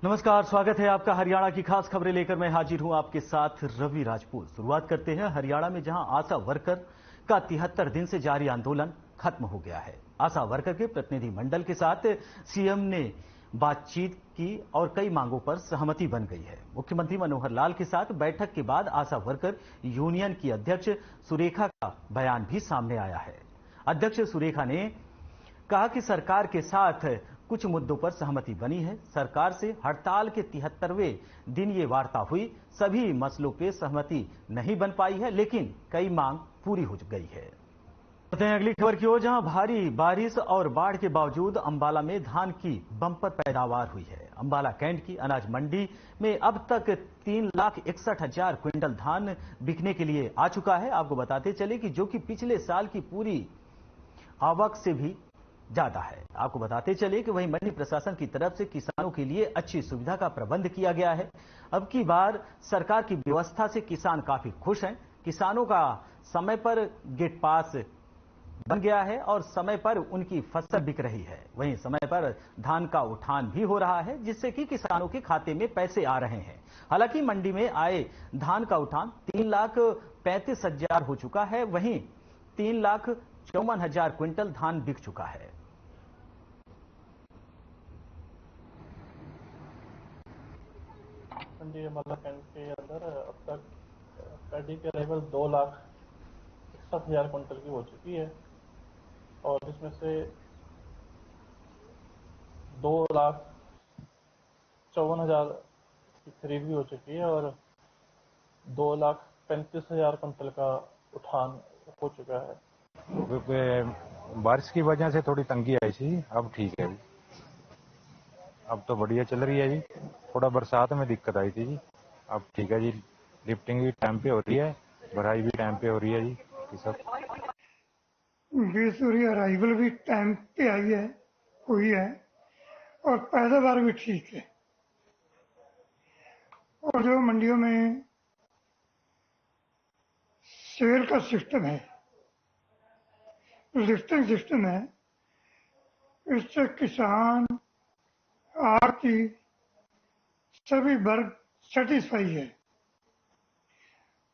नमस्कार, स्वागत है आपका। हरियाणा की खास खबरें लेकर मैं हाजिर हूं आपके साथ रवि राजपूत। शुरुआत करते हैं हरियाणा में, जहां आशा वर्कर का 73 दिन से जारी आंदोलन खत्म हो गया है। आशा वर्कर के प्रतिनिधि मंडल के साथ सीएम ने बातचीत की और कई मांगों पर सहमति बन गई है। मुख्यमंत्री मनोहर लाल के साथ बैठक के बाद आशा वर्कर यूनियन की अध्यक्ष सुरेखा का बयान भी सामने आया है। अध्यक्ष सुरेखा ने कहा कि सरकार के साथ कुछ मुद्दों पर सहमति बनी है। सरकार से हड़ताल के 73वें दिन ये वार्ता हुई। सभी मसलों पे सहमति नहीं बन पाई है, लेकिन कई मांग पूरी हो गई है। बढ़ते हैं अगली खबर की ओर, जहां भारी बारिश और बाढ़ के बावजूद अंबाला में धान की बंपर पैदावार हुई है। अंबाला कैंट की अनाज मंडी में अब तक 3,61,000 क्विंटल धान बिकने के लिए आ चुका है। आपको बताते चले कि जो कि पिछले साल की पूरी आवक से भी ज्यादा है। आपको बताते चले कि वहीं मंडी प्रशासन की तरफ से किसानों के लिए अच्छी सुविधा का प्रबंध किया गया है। अब की बार सरकार की व्यवस्था से किसान काफी खुश हैं। किसानों का समय पर गेट पास बन गया है और समय पर उनकी फसल बिक रही है। वहीं समय पर धान का उठान भी हो रहा है, जिससे कि किसानों के खाते में पैसे आ रहे हैं। हालांकि मंडी में आए धान का उठान 3,35,000 हो चुका है। वहीं 3,54,000 क्विंटल धान बिक चुका है। मंडी अंबाला कैंट के अंदर अब तक पैडी की अराइवल 2,61,000 क्विंटल की हो चुकी है और जिसमें से 2,54,000 की खरीद भी हो चुकी है और 2,35,000 क्विंटल का उठान हो चुका है। बारिश की वजह से थोड़ी तंगी आई थी, अब ठीक है। अब तो बढ़िया चल रही है जी। थोड़ा बरसात में दिक्कत आई थी जी, अब ठीक है जी। लिफ्टिंग भी टाइम पे हो रही है, भराई भी टाइम पे हो रही है जी। सब बेसुरी अराइवल भी टाइम पे आई है, हुई है और पैदावार भी ठीक है। और जो मंडियों में सेल का सिस्टम है, लिफ्टिंग सिस्टम है, इससे किसान, आड़ती सभी वर्ग सेटिस्फाई है।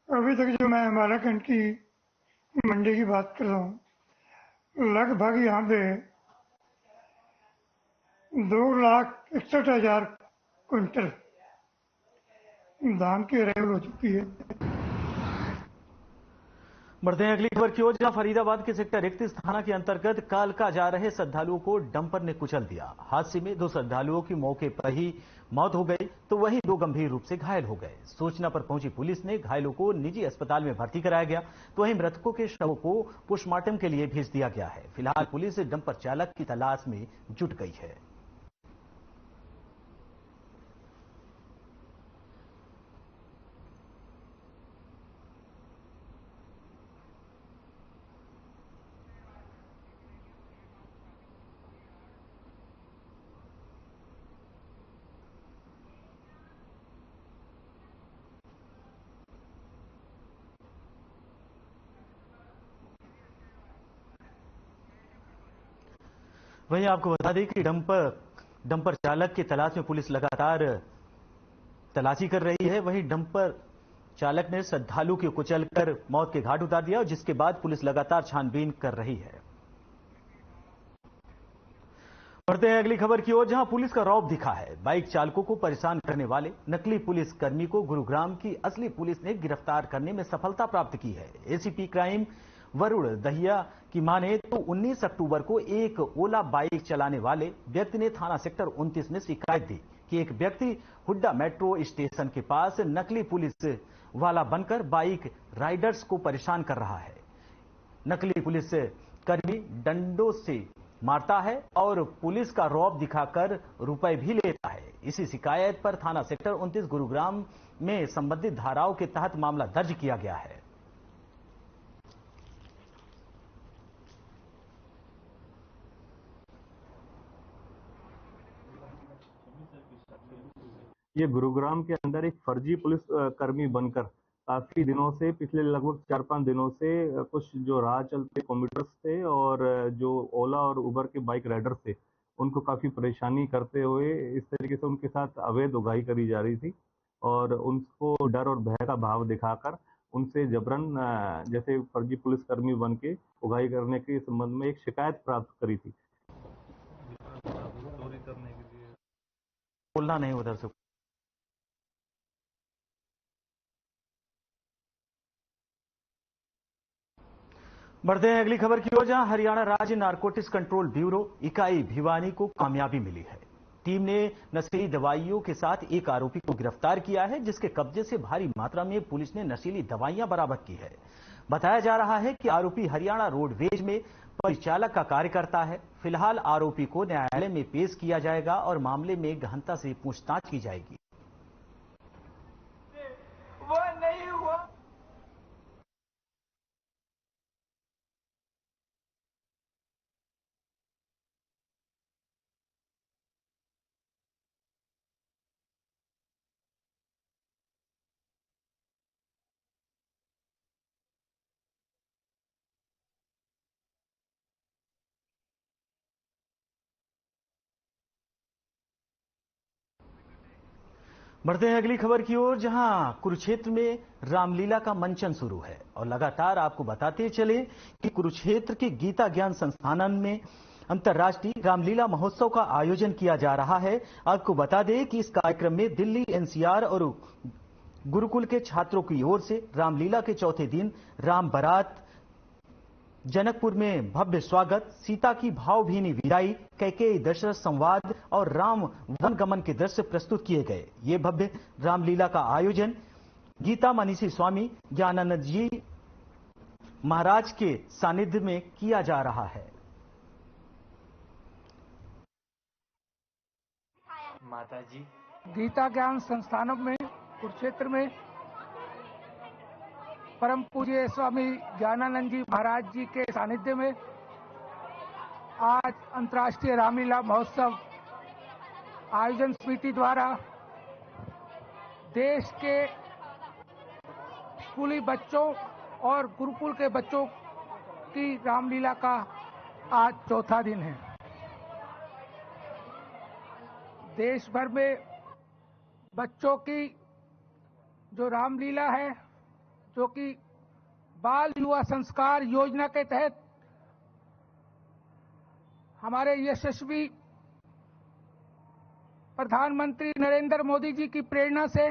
अभी तक जो मैं अंबाला कैंट की मंडी की बात कर रहा हूँ, लगभग यहाँ पे 2,61,000 क्विंटल धान की अराइवल हो चुकी है। बढ़ते हैं अगली खबर की ओर, जहां फरीदाबाद के सेक्टर 31 थाना के अंतर्गत कालका जा रहे श्रद्धालुओं को डंपर ने कुचल दिया। हादसे में 2 श्रद्धालुओं की मौके पर ही मौत हो गई, तो वहीं 2 गंभीर रूप से घायल हो गए। सूचना पर पहुंची पुलिस ने घायलों को निजी अस्पताल में भर्ती कराया गया, तो वहीं मृतकों के शवों को पोस्टमार्टम के लिए भेज दिया गया है। फिलहाल पुलिस डंपर चालक की तलाश में जुट गई है। वहीं आपको बता दें कि डंपर चालक की तलाश में पुलिस लगातार तलाशी कर रही है। वहीं डंपर चालक ने श्रद्धालु को कुचलकर मौत के घाट उतार दिया, और जिसके बाद पुलिस लगातार छानबीन कर रही है। बढ़ते हैं अगली खबर की ओर, जहां पुलिस का रौब दिखा है। बाइक चालकों को परेशान करने वाले नकली पुलिस कर्मी को गुरुग्राम की असली पुलिस ने गिरफ्तार करने में सफलता प्राप्त की है। एसीपी क्राइम वरुण दहिया की माने तो 19 अक्टूबर को एक ओला बाइक चलाने वाले व्यक्ति ने थाना सेक्टर 29 में शिकायत दी कि एक व्यक्ति हुड्डा मेट्रो स्टेशन के पास नकली पुलिस वाला बनकर बाइक राइडर्स को परेशान कर रहा है। नकली पुलिस कर्मी डंडों से मारता है और पुलिस का रौब दिखाकर रुपए भी लेता है। इसी शिकायत पर थाना सेक्टर 29 गुरुग्राम में संबंधित धाराओं के तहत मामला दर्ज किया गया है। ये गुरुग्राम के अंदर एक फर्जी पुलिस कर्मी बनकर काफी दिनों से, पिछले लगभग 4-5 दिनों से कुछ जो राह चलते कम्यूटर्स थे और जो ओला और उबर के बाइक राइडर्स थे, उनको काफी परेशानी करते हुए इस तरीके से उनके साथ अवैध उगाही करी जा रही थी और उनको डर और भय का भाव दिखाकर उनसे जबरन जैसे फर्जी पुलिसकर्मी बन के उगाही करने के संबंध में एक शिकायत प्राप्त करी थी। बोलना नहीं उधर से। बढ़ते हैं अगली खबर की ओर, जहां हरियाणा राज्य नारकोटिक्स कंट्रोल ब्यूरो इकाई भिवानी को कामयाबी मिली है। टीम ने नशीली दवाइयों के साथ एक आरोपी को गिरफ्तार किया है, जिसके कब्जे से भारी मात्रा में पुलिस ने नशीली दवाइयां बरामद की है। बताया जा रहा है कि आरोपी हरियाणा रोडवेज में परिचालक का कार्य करता है। फिलहाल आरोपी को न्यायालय में पेश किया जाएगा और मामले में गहनता से पूछताछ की जाएगी। बढ़ते हैं अगली खबर की ओर, जहां कुरुक्षेत्र में रामलीला का मंचन शुरू है और लगातार आपको बताते चले कि कुरुक्षेत्र के गीता ज्ञान संस्थानम में अंतर्राष्ट्रीय रामलीला महोत्सव का आयोजन किया जा रहा है। आपको बता दें कि इस कार्यक्रम में दिल्ली एनसीआर और गुरुकुल के छात्रों की ओर से रामलीला के चौथे दिन राम बारात, जनकपुर में भव्य स्वागत, सीता की भावभीनी विदाई, कैकेयी दशरथ संवाद और राम वनगमन के दृश्य प्रस्तुत किए गए। ये भव्य रामलीला का आयोजन गीता मनीषी स्वामी ज्ञानानंद जी महाराज के सानिध्य में किया जा रहा है। माता जी गीता ज्ञान संस्थानम में कुरुक्षेत्र में परम पूज्य स्वामी ज्ञानानंद जी महाराज जी के सानिध्य में आज अंतर्राष्ट्रीय रामलीला महोत्सव आयोजन समिति द्वारा देश के स्कूली बच्चों और गुरुकुल के बच्चों की रामलीला का आज चौथा दिन है। देश भर में बच्चों की जो रामलीला है, जो कि बाल युवा संस्कार योजना के तहत हमारे यशस्वी प्रधानमंत्री नरेंद्र मोदी जी की प्रेरणा से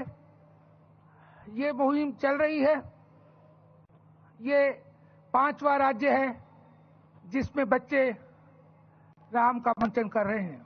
ये मुहिम चल रही है। ये 5वां राज्य है जिसमें बच्चे राम का मंचन कर रहे हैं।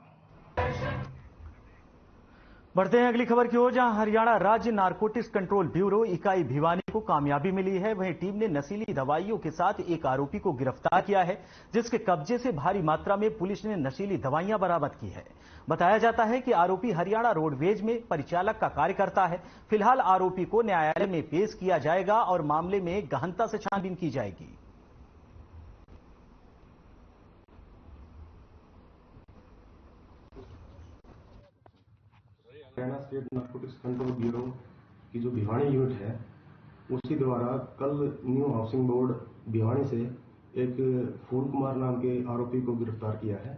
बढ़ते हैं अगली खबर की ओर, जहां हरियाणा राज्य नारकोटिक्स कंट्रोल ब्यूरो इकाई भिवानी को कामयाबी मिली है। वहीं टीम ने नशीली दवाइयों के साथ एक आरोपी को गिरफ्तार किया है, जिसके कब्जे से भारी मात्रा में पुलिस ने नशीली दवाइयां बरामद की है। बताया जाता है कि आरोपी हरियाणा रोडवेज में परिचालक का कार्य करता है। फिलहाल आरोपी को न्यायालय में पेश किया जाएगा और मामले में गहनता से छानबीन की जाएगी। Haryana state narcotics control bureau की जो भिवानी यूनिट है, उसके द्वारा कल न्यू हाउसिंग बोर्ड भिवानी से एक फूल कुमार नाम के आरोपी को गिरफ्तार किया है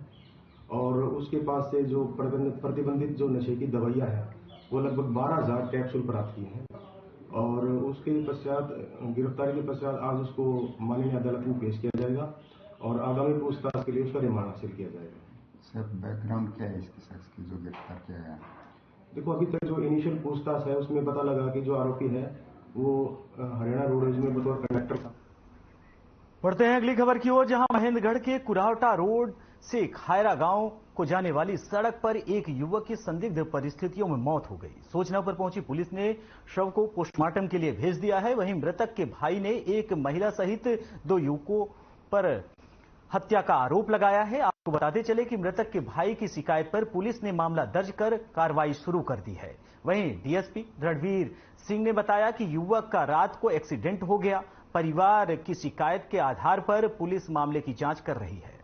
और उसके पास से जो प्रतिबंधित जो नशे की दवाइयां हैं वो लगभग 12,000 कैप्सूल प्राप्त किए हैं और उसके पश्चात गिरफ्तारी के पश्चात आज उसको माननीय अदालत में पेश किया जाएगा और आगामी पूछताछ के लिए उसका रिमांड हासिल किया जाएगा। सर, बैकग्राउंड क्या है इसके शख्स की जो गिरफ्तार किया गया? देखो, अभी तक जो इनिशियल पूछताछ है उसमें पता लगा कि जो आरोपी है वो हरियाणा रोडवेज में बतौर कंडक्टर था। बढ़ते हैं अगली खबर की ओर, जहां महेंद्रगढ़ के कुरावटा रोड से खायरा गांव को जाने वाली सड़क पर एक युवक की संदिग्ध परिस्थितियों में मौत हो गई। सूचना पर पहुंची पुलिस ने शव को पोस्टमार्टम के लिए भेज दिया है। वहीं मृतक के भाई ने एक महिला सहित 2 युवकों पर हत्या का आरोप लगाया है। आपको बताते चले कि मृतक के भाई की शिकायत पर पुलिस ने मामला दर्ज कर कार्रवाई शुरू कर दी है। वहीं डीएसपी रणवीर सिंह ने बताया कि युवक का रात को एक्सीडेंट हो गया। परिवार की शिकायत के आधार पर पुलिस मामले की जांच कर रही है।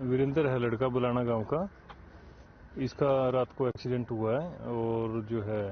वीरेंद्र है लड़का, बुलाना गांव का। इसका रात को एक्सीडेंट हुआ है और जो है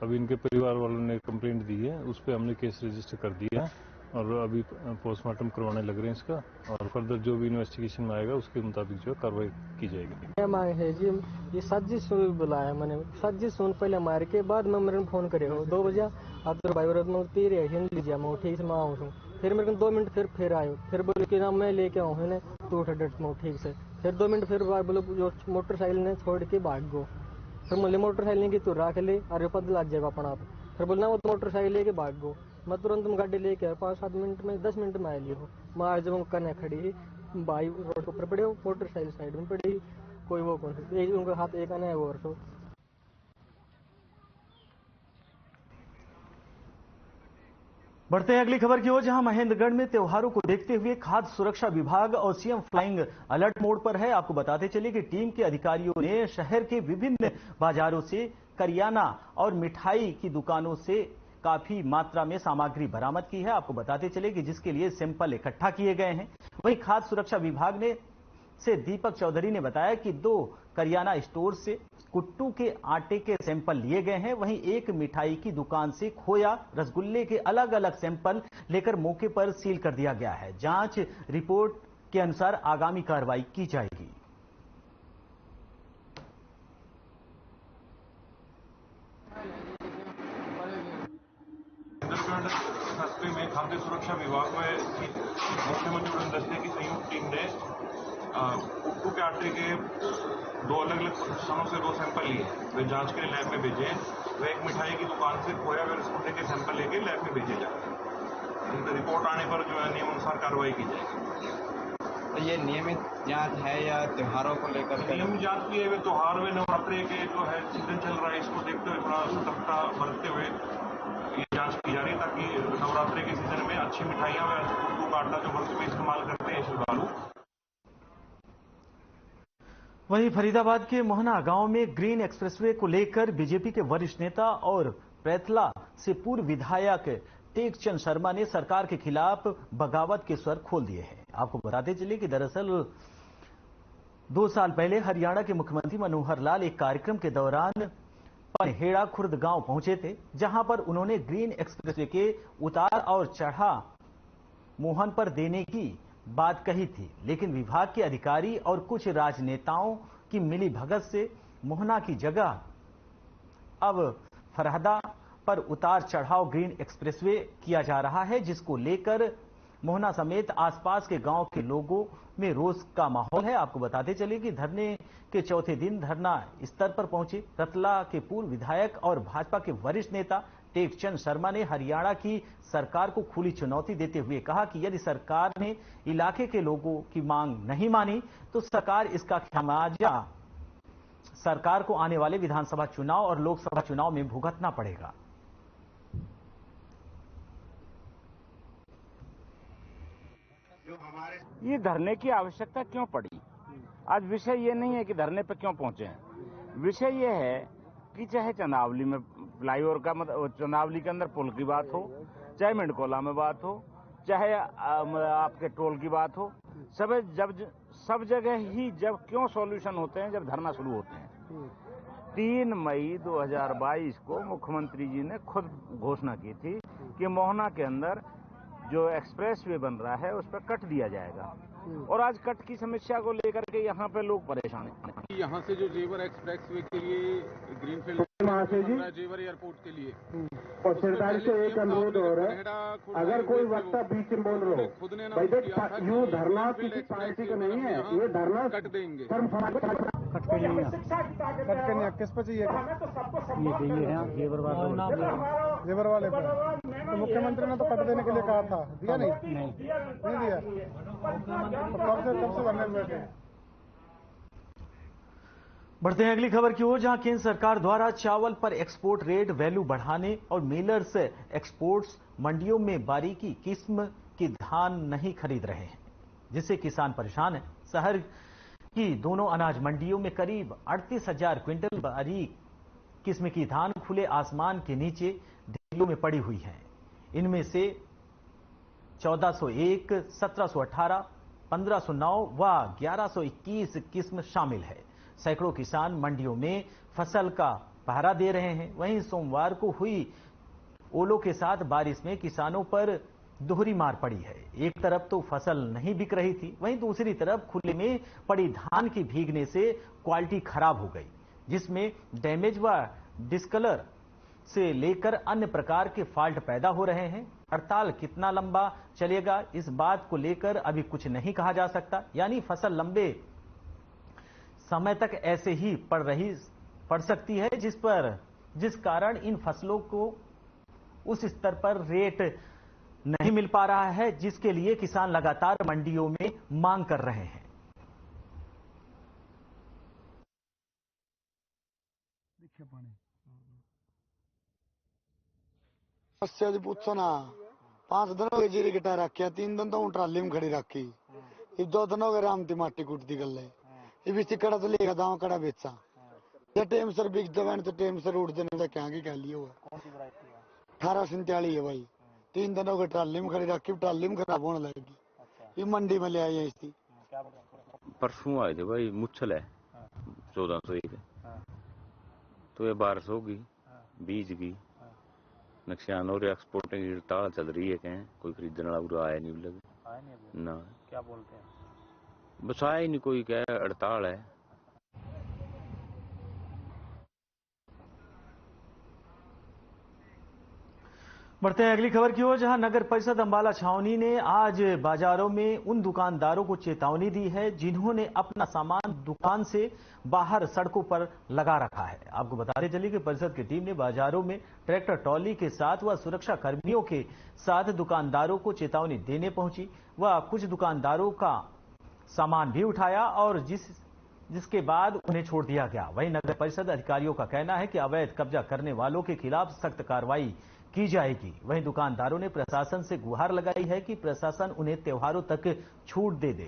अभी इनके परिवार वालों ने कंप्लेंट दी है, उस पर हमने केस रजिस्टर कर दिया और अभी पोस्टमार्टम करवाने लग रहे हैं इसका, और फर्दर जो भी इन्वेस्टिगेशन में आएगा उसके मुताबिक जो कार्रवाई की जाएगी। मांग है जी, ये साजिश बुलाया मैंने, साजिश सुन पहले मार के बाद में मेरे फोन करे हो 2 बजे आप तो भाई में तेरे हिंद लीजिए, मैं ठीक से मैं आऊँ। फिर मेरे को 2 मिनट फिर आयो, फिर बोले कि ना मैं लेके आऊँ है तू उठ मैं ठीक से। फिर 2 मिनट फिर बोलो जो मोटरसाइकिल ने छोड़ के भाग गो। फिर बोले मोटरसाइकिल की तू रख ले और पता लग जाएगा अपना आप। फिर बोलना वो मोटरसाइकिल लेके भाग गो। मैं तुरंत गाड़ी लेके आया, 5-7 मिनट में 10 मिनट में आ लिया। मैं आज जब कने खड़ी भाई रोड के ऊपर पड़े हो, मोटरसाइकिल साइड में पड़ी, कोई वो कौन सी उनका हाथ एक आना है और सो। बढ़ते हैं अगली खबर की ओर, जहां महेंद्रगढ़ में त्योहारों को देखते हुए खाद्य सुरक्षा विभाग और सीएम फ्लाइंग अलर्ट मोड पर है। आपको बताते चले कि टीम के अधिकारियों ने शहर के विभिन्न बाजारों से करियाना और मिठाई की दुकानों से काफी मात्रा में सामग्री बरामद की है। आपको बताते चले कि जिसके लिए सैंपल इकट्ठा किए गए हैं। वहीं खाद्य सुरक्षा विभाग ने से दीपक चौधरी ने बताया कि 2 करियाना स्टोर से कुट्टू के आटे के सैंपल लिए गए हैं। वहीं एक मिठाई की दुकान से खोया, रसगुल्ले के अलग अलग सैंपल लेकर मौके पर सील कर दिया गया है। जांच रिपोर्ट के अनुसार आगामी कार्रवाई की जाएगी। कस्बे में खाद्य सुरक्षा विभाग में मुख्यमंत्री उड़न दस्ते की संयुक्त टीम ने कुट्टू के आटे के 2 अलग अलग स्थानों से 2 सैंपल लिए, वे जांच के लिए लैब में भेजे। वे एक मिठाई की दुकान से खोया व रसगुल्ले के सैंपल लेके लैब में भेजे जाए। इनका रिपोर्ट आने पर जो है नियमानुसार कार्रवाई की जाएगी। तो ये नियमित जांच है या त्योहारों को लेकर? नियमित जांच की है, वे त्योहार में नवरात्रि के जो है सीजन चल रहा है, इसको देखते हुए थोड़ा सतर्कता बरतते हुए ये जांच की जा रही है, ताकि नवरात्रि के सीजन में अच्छी मिठाइयां व कुट्टू का आटा जो वर्ष में इस्तेमाल करते हैं श्रद्धालु। वहीं फरीदाबाद के मोहना गांव में ग्रीन एक्सप्रेसवे को लेकर बीजेपी के वरिष्ठ नेता और प्रेथला से पूर्व विधायक टेकचंद शर्मा ने सरकार के खिलाफ बगावत के स्वर खोल दिए हैं। आपको बताते चले कि दरअसल 2 साल पहले हरियाणा के मुख्यमंत्री मनोहर लाल एक कार्यक्रम के दौरान पनहेड़ा खुर्द गांव पहुंचे थे, जहां पर उन्होंने ग्रीन एक्सप्रेसवे के उतार और चढ़ा मोहन पर देने की बात कही थी, लेकिन विभाग के अधिकारी और कुछ राजनेताओं की मिली भगत से मोहना की जगह अब फरहदा पर उतार चढ़ाव ग्रीन एक्सप्रेसवे किया जा रहा है, जिसको लेकर मोहना समेत आसपास के गांव के लोगों में रोष का माहौल है। आपको बताते चले कि धरने के चौथे दिन धरना स्तर पर पहुंचे रतला के पूर्व विधायक और भाजपा के वरिष्ठ नेता टेकचंद शर्मा ने हरियाणा की सरकार को खुली चुनौती देते हुए कहा कि यदि सरकार ने इलाके के लोगों की मांग नहीं मानी तो सरकार इसका खामियाजा सरकार को आने वाले विधानसभा चुनाव और लोकसभा चुनाव में भुगतना पड़ेगा। ये धरने की आवश्यकता क्यों पड़ी? आज विषय ये नहीं है कि धरने पर क्यों पहुंचे हैं, विषय ये है कि चाहे चंदावली में फ्लाईओवर का चंदावली के अंदर पुल की बात हो, चाहे मिंडकोला में बात हो, चाहे आपके टोल की बात हो, सब जगह ही जब क्यों सॉल्यूशन होते हैं जब धरना शुरू होते हैं। 3 मई 2022 को मुख्यमंत्री जी ने खुद घोषणा की थी कि मोहना के अंदर जो एक्सप्रेसवे बन रहा है उस पर कट दिया जाएगा, और आज कट की समस्या को लेकर के यहाँ पे लोग परेशान हैं। यहाँ से जो जेवर एक्सप्रेसवे के लिए ग्रीनफील्ड जेवर एयरपोर्ट के लिए, और सरकार से एक अनुरोध हो रहा है, अगर कोई वक्ता बीच में बोल रहा हो, यूँ धरना किसी पार्टी का नहीं है, ये धरना कट देंगे। कट के नहीं है, किस पर चाहिए? ये चाहिए है जेवर वाले पर। तो मुख्यमंत्री ने तो कट देने के लिए कहा था, दिया नहीं दिया, तो कब से बनने बैठे। बढ़ते हैं अगली खबर की ओर, जहां केंद्र सरकार द्वारा चावल पर एक्सपोर्ट रेट वैल्यू बढ़ाने और मिलर्स एक्सपोर्ट्स मंडियों में बारीकी किस्म की धान नहीं खरीद रहे हैं, जिससे किसान परेशान हैं। शहर की दोनों अनाज मंडियों में करीब 38,000 क्विंटल बारीक किस्म की धान खुले आसमान के नीचे ढेलों में पड़ी हुई है। इनमें से 1401, 1718, 1509 व 1121 किस्म शामिल है। सैकड़ों किसान मंडियों में फसल का पहरा दे रहे हैं। वहीं सोमवार को हुई ओलों के साथ बारिश में किसानों पर दोहरी मार पड़ी है। एक तरफ तो फसल नहीं बिक रही थी, वहीं दूसरी तरफ खुले में पड़ी धान की भीगने से क्वालिटी खराब हो गई, जिसमें डैमेज व डिस्कलर से लेकर अन्य प्रकार के फॉल्ट पैदा हो रहे हैं। हड़ताल कितना लंबा चलेगा, इस बात को लेकर अभी कुछ नहीं कहा जा सकता। यानी फसल लंबे समय तक ऐसे ही पड़ सकती है, जिस कारण इन फसलों को उस स्तर पर रेट नहीं मिल पा रहा है, जिसके लिए किसान लगातार मंडियों में मांग कर रहे हैं। समस्या जी पूछो ना, 5 दिन हो गए जीरी गिटा रखी, 3 दिन तो ट्राली में खड़ी रखी, 2 दिन हो गए रामती माटी कूटती गल इसी कड़ा तो लेगा दाव कड़ा बेचा टेम सर बिक दवान तो टेम सर उठ देने क्या कह लिया हुआ 1847 है भाई। 3 दिन हो गए ट्राली में खड़ी रखी, ट्राली में खराब होने लगेगी, ये मंडी में ले आई है इसकी। परसों आए थे भाई, मुच्छल है 1401 तो ये बारिश होगी, बीज की नुकसान और एक्सपोर्टिंग की हड़ताल चल रही है। कहें कोई खरीदने वाला पूरा आया नहीं लगे ना, क्या बोलते हैं बस आया ही नहीं कोई, क्या हड़ताल है। बढ़ते हैं अगली खबर की ओर, जहां नगर परिषद अंबाला छावनी ने आज बाजारों में उन दुकानदारों को चेतावनी दी है जिन्होंने अपना सामान दुकान से बाहर सड़कों पर लगा रखा है। आपको बताते चलिए कि परिषद की टीम ने बाजारों में ट्रैक्टर ट्रॉली के साथ व सुरक्षा कर्मियों के साथ दुकानदारों को चेतावनी देने पहुंची व कुछ दुकानदारों का सामान भी उठाया और जिसके बाद उन्हें छोड़ दिया गया। वहीं नगर परिषद अधिकारियों का कहना है कि अवैध कब्जा करने वालों के खिलाफ सख्त कार्रवाई की जाएगी। वहीं दुकानदारों ने प्रशासन से गुहार लगाई है कि प्रशासन उन्हें त्योहारों तक छूट दे दे।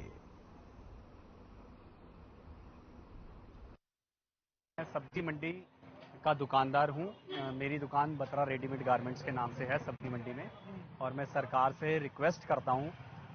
मैं सब्जी मंडी का दुकानदार हूं। मेरी दुकान बत्रा रेडीमेड गारमेंट्स के नाम से है सब्जी मंडी में, और मैं सरकार से रिक्वेस्ट करता हूं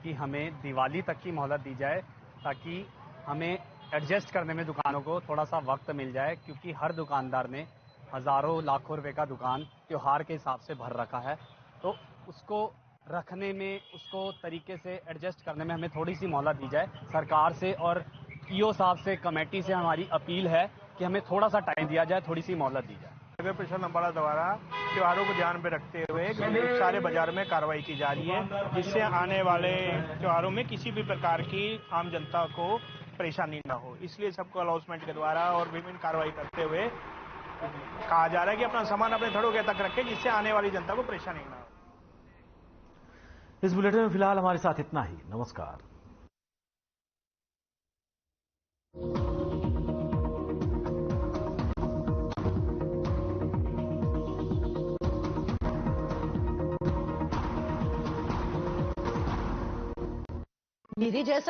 कि हमें दिवाली तक की मोहलत दी जाए ताकि हमें एडजस्ट करने में दुकानों को थोड़ा सा वक्त मिल जाए, क्योंकि हर दुकानदार ने हजारों लाखों रुपए का दुकान त्योहार के हिसाब से भर रखा है, तो उसको रखने में, उसको तरीके से एडजस्ट करने में हमें थोड़ी सी मोहलत दी जाए सरकार से। और ईओ साहब से, कमेटी से हमारी अपील है कि हमें थोड़ा सा टाइम दिया जाए, थोड़ी सी मोहलत दी जाए। नगर परिषद अंबाला द्वारा त्योहारों को ध्यान में रखते हुए सारे बाजार में कार्रवाई की जा रही है, जिससे आने वाले त्योहारों में किसी भी प्रकार की आम जनता को परेशानी न हो। इसलिए सबको अनाउंसमेंट के द्वारा और विभिन्न कार्रवाई करते हुए कहा जा रहा है कि अपना सामान अपने धड़ों के तक रखें, जिससे आने वाली जनता को परेशानी न हो। इस बुलेटिन में फिलहाल हमारे साथ इतना ही। नमस्कार। मेरे जैसा